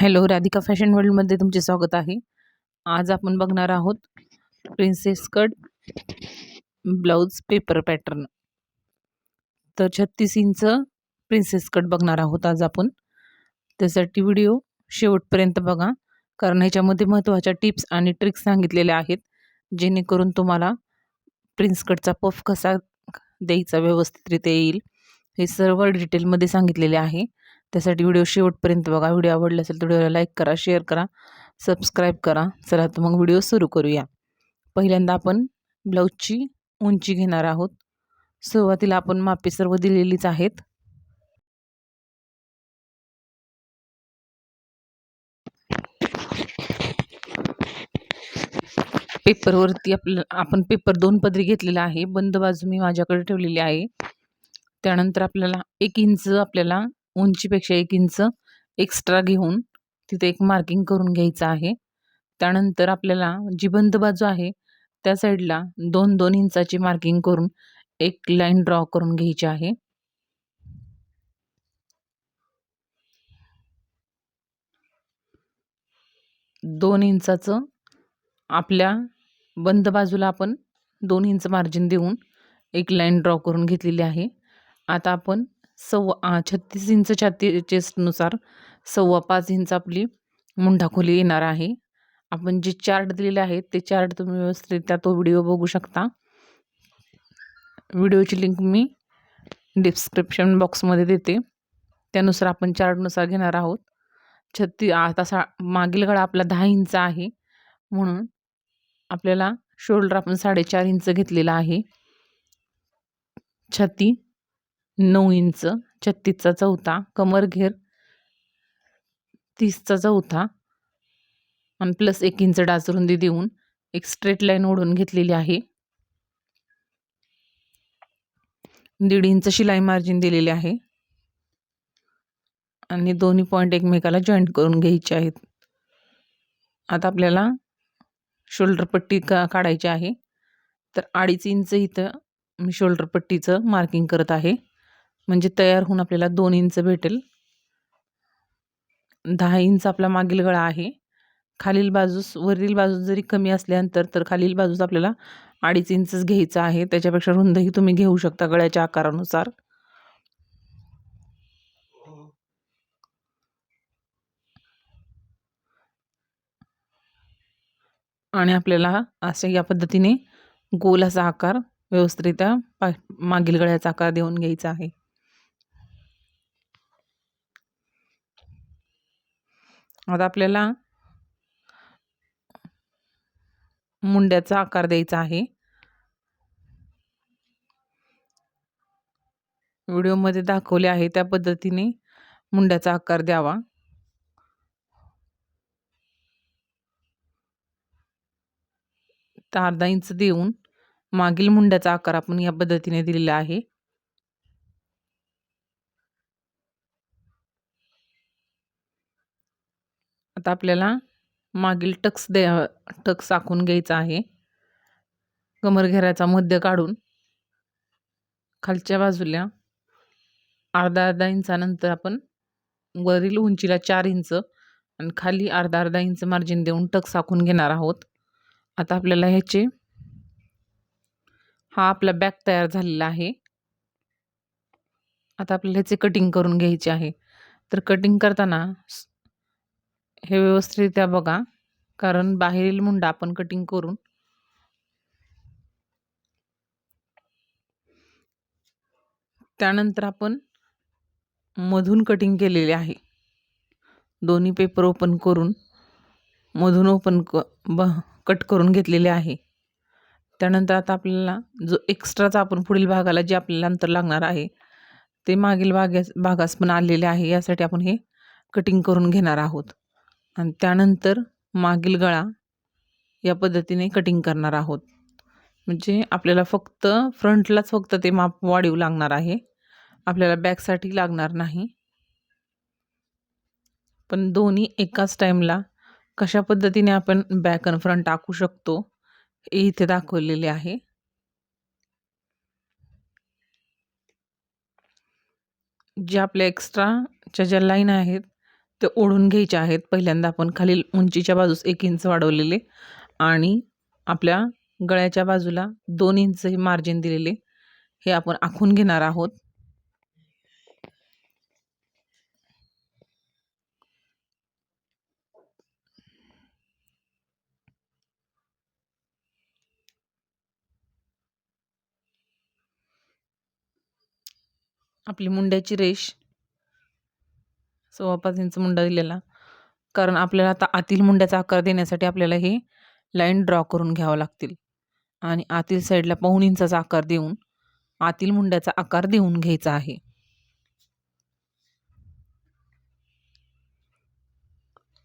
Hello, Radhika fashion वर्ल्डमध्ये तुमचे स्वागत आहे. आज आपण बघणार आहोत princess cut blouse paper pattern. तर 36 इंच प्रिन्सेस कट बघणार आहोत आज आपण. त्यासाठी व्हिडिओ शेवटपर्यंत बघा, कारण ह्याच्यामध्ये महत्त्वाच्या टिप्स आणि ट्रिक्स सांगितलेल्या आहेत, जेणेकरून तुम्हाला प्रिन्स कटचा पफ कसा द्यायचा व्यवस्थितरित्या येईल, हे सर्व डिटेलमध्ये सांगितलेले आहे. त्यासाठी व्हिडिओ शेवटपर्यंत बघा. व्हिडिओ आवडला असेल तर व्हिडिओला लाईक करा, शेअर करा, सबस्क्राईब करा. चला तर मग व्हिडिओ सुरू करूया. पहिल्यांदा आपण ब्लाऊजची उंची घेणार आहोत. सुरुवातीला आपण मापे सर्व दिलेलीच आहेत. पेपरवरती आपण पेपर 2 पदरी घेतलेला आहे. बंद बाजू मी माझ्याकडे ठेवलेली आहे. त्यानंतर आपल्याला 1 इंच आपल्याला उंचीपेक्षा 1 इंच एक्स्ट्रा घेऊन तिथे एक मार्किंग करून घ्यायचं आहे. त्यानंतर आपल्याला जी बंद बाजू आहे त्या साईडला 2-2 इंचाची मार्किंग करून एक लाईन ड्रॉ करून घ्यायची आहे. दोन इंचाचं आपल्या बंद बाजूला आपण 2 इंच मार्जिन देऊन एक लाईन ड्रॉ करून घेतलेली आहे. आता आपण 36 इंच छाती चेस्टनुसार 5.25 इंच आपली मुंढा खोली येणार आहे. आपण जे चार्ट दिलेले आहेत ते चार्ट तुम्ही व्यवस्थितरित्या तो व्हिडिओ बघू शकता. व्हिडिओची लिंक मी डिस्क्रिप्शन बॉक्समध्ये देते. त्यानुसार आपण चार्टनुसार घेणार आहोत. आता मागील गळा आपला 10 इंच आहे, म्हणून आपल्याला शोल्डर आपण 4.5 इंच घेतलेला आहे. छाती 9 इंच, 36चा चौथा, कमर घेर 30चा चौथा आणि प्लस 1 इंच डाच रुंदी देऊन एक स्ट्रेट लाईन ओढून घेतलेली आहे. 1.5 इंच शिलाई मार्जिन दिलेले आहे आणि दोन्ही पॉईंट एकमेकाला जॉईंट करून घ्यायचे आहेत. आता आपल्याला शोल्डर पट्टी काढायची आहे. तर 2.5 इंच इथं मी शोल्डर पट्टीचं मार्किंग करत आहे, म्हणजे तयार होऊन आपल्याला 2 इंच भेटेल. 10 इंच आपला मागील गळा आहे. खालील बाजूस वरील बाजूस जरी कमी असल्यानंतर तर खालील बाजूस आपल्याला 2.5 इंचच घ्यायचं आहे. त्याच्यापेक्षा रुंदही तुम्ही घेऊ शकता गळ्याच्या आकारानुसार. आणि आपल्याला असे या पद्धतीने गोल असा आकार व्यवस्थितरित्या मागील गळ्याचा आकार देऊन घ्यायचा आहे. आता आपल्याला मुंड्याचा आकार द्यायचा आहे. व्हिडिओमध्ये दाखवले आहे त्या पद्धतीने मुंड्याचा आकार द्यावा. तर 1/2 इंच देऊन मागील मुंड्याचा आकार आपण या पद्धतीने दिलेला आहे. आता आपल्याला मागील टक्स आखून घ्यायचा आहे. कमर घेराचा मध्य काढून खालच्या बाजूला अर्धा इंचानंतर आपण वरील उंचीला 4 इंच आणि खाली अर्धा इंच मार्जिन देऊन टक्स आखून घेणार आहोत. आता आपल्याला हा आपला बॅक तयार झालेला आहे. आता आपल्याला ह्याचे कटिंग करून घ्यायचे आहे. तर कटिंग करताना हे व्यवस्थितरित्या बघा, कारण बाहेरील मुंडा आपण कटिंग करून त्यानंतर आपण मधून कटिंग केलेले आहे. दोन्ही पेपर ओपन करून मधून कट करून घेतलेले आहे. त्यानंतर आता आपल्याला जो एक्स्ट्राचा आपण पुढील भागाला जे आपल्याला अंतर लागणार आहे ते मागील भागास पण आलेले आहे. यासाठी आपण हे कटिंग करून घेणार आहोत. आणि त्यानंतर मागील गळा या पद्धतीने कटिंग करणार आहोत. म्हणजे आपल्याला फक्त फ्रंटलाच फक्त ते माप वाढीव लागणार आहे, आपल्याला बॅकसाठी लागणार नाही. पण दोन्ही एकाच टाईमला कशा पद्धतीने आपण बॅक आणि फ्रंट आखू शकतो हे इथे दाखवलेले आहे. ज्या आपल्या एक्स्ट्राच्या ज्या लाईन आहेत ते ओढून घ्यायचे आहेत. पहिल्यांदा आपण खालील उंचीच्या बाजूस 1 इंच वाढवलेले आणि आपल्या गळ्याच्या बाजूला 2 इंच हे मार्जिन दिलेले, हे आपण आखून घेणार आहोत. आपली मुंड्याची रेष 5.25 इंच मुंडा दिलेला, कारण आपल्याला आता आतील मुंड्याचा आकार देण्यासाठी आपल्याला हे लाईन ड्रॉ करून घ्यावं लागतील आणि आतील साईडला 1.25 इंचाचा आकार देऊन आतील मुंड्याचा आकार देऊन घ्यायचा आहे.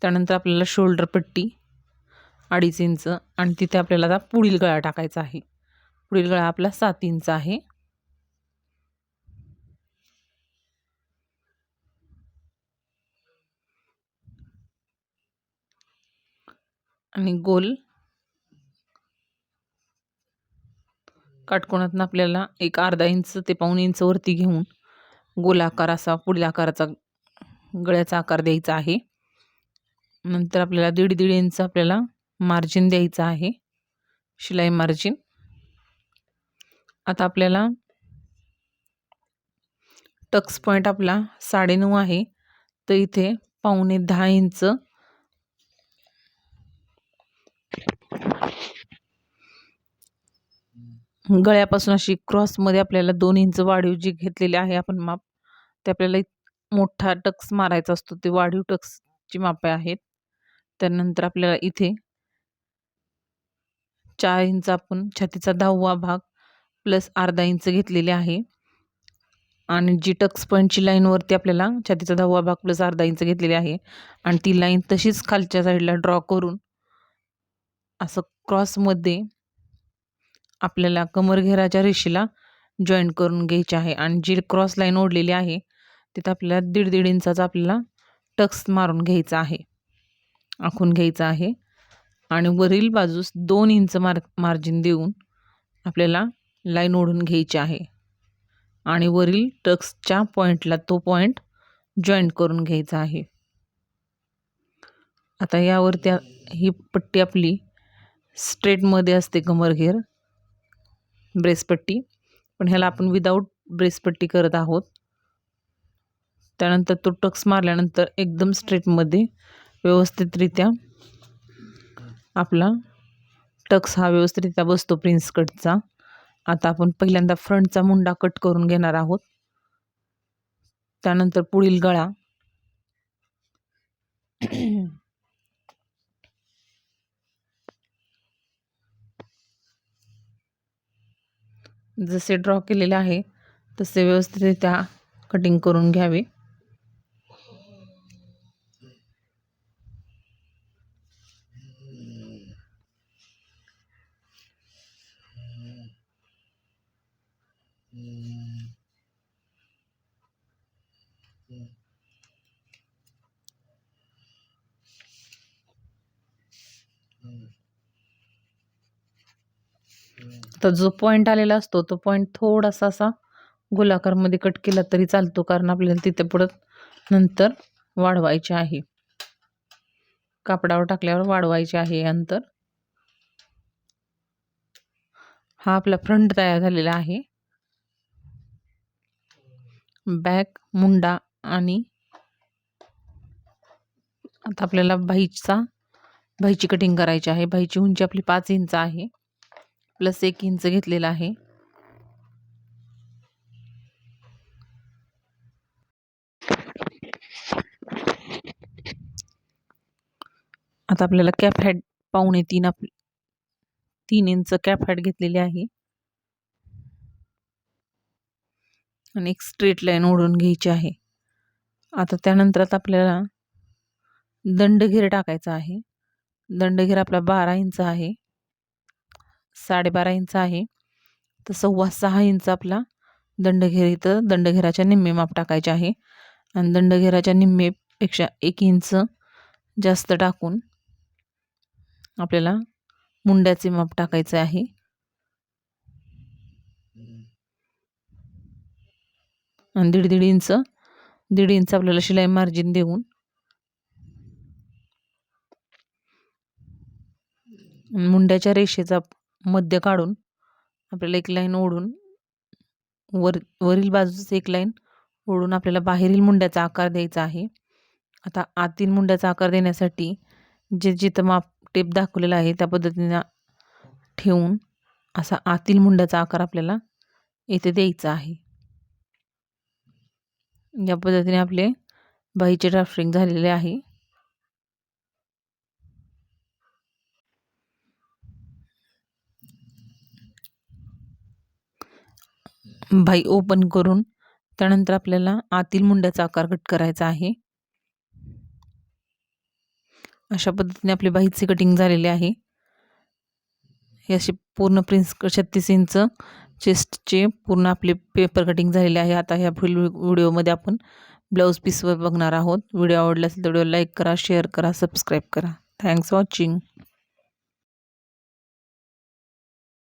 त्यानंतर आपल्याला शोल्डर पट्टी 2.5 इंच आणि तिथे आपल्याला आता पुढील गळा टाकायचा आहे. पुढील गळा आपला 7 इंच आहे. आणि गोल काटकोनातून आपल्याला एक 1/2 इंच ते 1.25 इंच वरती घेऊन गोलाकार असा पुढील आकाराचा गळ्याचा आकार द्यायचा आहे. नंतर आपल्याला 1.5 इंच आपल्याला मार्जिन द्यायचं आहे, शिलाई मार्जिन. आता आपल्याला टक्स पॉईंट आपला 9.5 आहे, तर इथे 9.25 इंच गळ्यापासून अशी क्रॉसमध्ये आपल्याला 2 इंच वाढीव जी घेतलेली आहे आपण माप, ते आपल्याला मोठा टक्स मारायचा असतो, ते वाढीव टक्सची मापे आहेत. त्यानंतर आपल्याला इथे 4 इंच आपण छातीचा 10वा भाग प्लस 1/2 इंच घेतलेले आहे आणि जी टक्स पॉईंटची लाईनवरती आपल्याला छातीचा 10वा भाग प्लस 1/2 इंच घेतलेली आहे आणि ती लाईन तशीच खालच्या साईडला ड्रॉ करून असं क्रॉसमध्ये आपल्याला कमरघेराच्या रेषेला जॉईन करून घ्यायचे आहे आणि जी क्रॉस लाईन ओढलेली आहे तिथं आपल्याला 1.5 इंचाचा आपल्याला टक्स मारून घ्यायचा आहे, आखून घ्यायचा आहे आणि वरील बाजूस 2 इंच मार्जिन देऊन आपल्याला लाईन ओढून घ्यायची आहे आणि वरील टक्सच्या पॉईंटला तो पॉईंट जॉईन करून घ्यायचा आहे. आता यावरती ही पट्टी आपली स्ट्रेटमध्ये असते, कमरघेर ब्रेसपट्टी, पण ह्याला आपण विदाऊट ब्रेसपट्टी करत आहोत. त्यानंतर तो टक्स मारल्यानंतर एकदम स्ट्रेटमध्ये व्यवस्थितरित्या आपला टक्स हा व्यवस्थितरित्या बसतो प्रिन्स कटचा. आता आपण पहिल्यांदा फ्रंटचा मुंडा कट करून घेणार आहोत. त्यानंतर पुढील गळा जसे ड्रॉ केलेले आहे तसे व्यवस्थितरित्या कटिंग करून घ्यावे. तर जो पॉईंट आलेला असतो तो पॉईंट थोडासा असा गोलाकारमध्ये कट केला तरी चालतो, कारण आपल्याला तिथे परत नंतर वाढवायचे आहे, कापडावर टाकल्यावर वाढवायचे आहे अंतर. हा आपला फ्रंट तयार झालेला आहे. बॅक, मुंडा आणि आता आपल्याला बाहीची कटिंग करायची आहे. बाहीची उंची आपली 5 इंच आहे, प्लस 1 इंच घेतलेला आहे. आता आपल्याला cap hat 3 inch cap hat घेतलेली आहे आणि एक स्ट्रेट लाईन ओढून घ्यायची आहे. आता त्यानंतर आपल्याला दंडघेर टाकायचा आहे. दंडघेर आपला 12 इंच आहे, 12.5 इंच आहे, तर 6.25 इंच आपला दंडघेर, इथं दंडघेराच्या निम्मे माप टाकायचे आहे आणि दंडघेराच्या निम्मेपेक्षा 1 इंच जास्त टाकून आपल्याला मुंड्याचे माप टाकायचे आहे. आणि 1.5 इंच आपल्याला शिलाई मार्जिन देऊन मुंड्याच्या रेषेचा मध्य काढून आपल्याला एक लाईन ओढून वरील बाजूस एक लाईन ओढून आपल्याला बाहेरील मुंड्याचा आकार द्यायचा आहे. आता आतील मुंड्याचा आकार देण्यासाठी जिथं माप टेप दाखवलेला आहे त्या पद्धतीने ठेवून असा आतील मुंड्याचा आकार आपल्याला इथे द्यायचा आहे. या पद्धतीने आपले बाहीचे ड्राफ्टिंग झालेले आहे. बाही ओपन करून त्यानंतर आपल्याला आतील मुंड्याचा आकार कट करायचा आहे. अशा पद्धतीने आपली बाहीचे कटिंग झालेले आहे. हे असे पूर्ण प्रिन्स 36 इंच चेस्टचे पूर्ण आपले पेपर कटिंग झालेले आहे. आता ह्या फुल व्हिडिओमध्ये आपण ब्लाऊज पीसवर बघणार आहोत. व्हिडिओ आवडला असेल तर व्हिडिओ लाईक करा, शेअर करा, सबस्क्राईब करा. Thanks watching.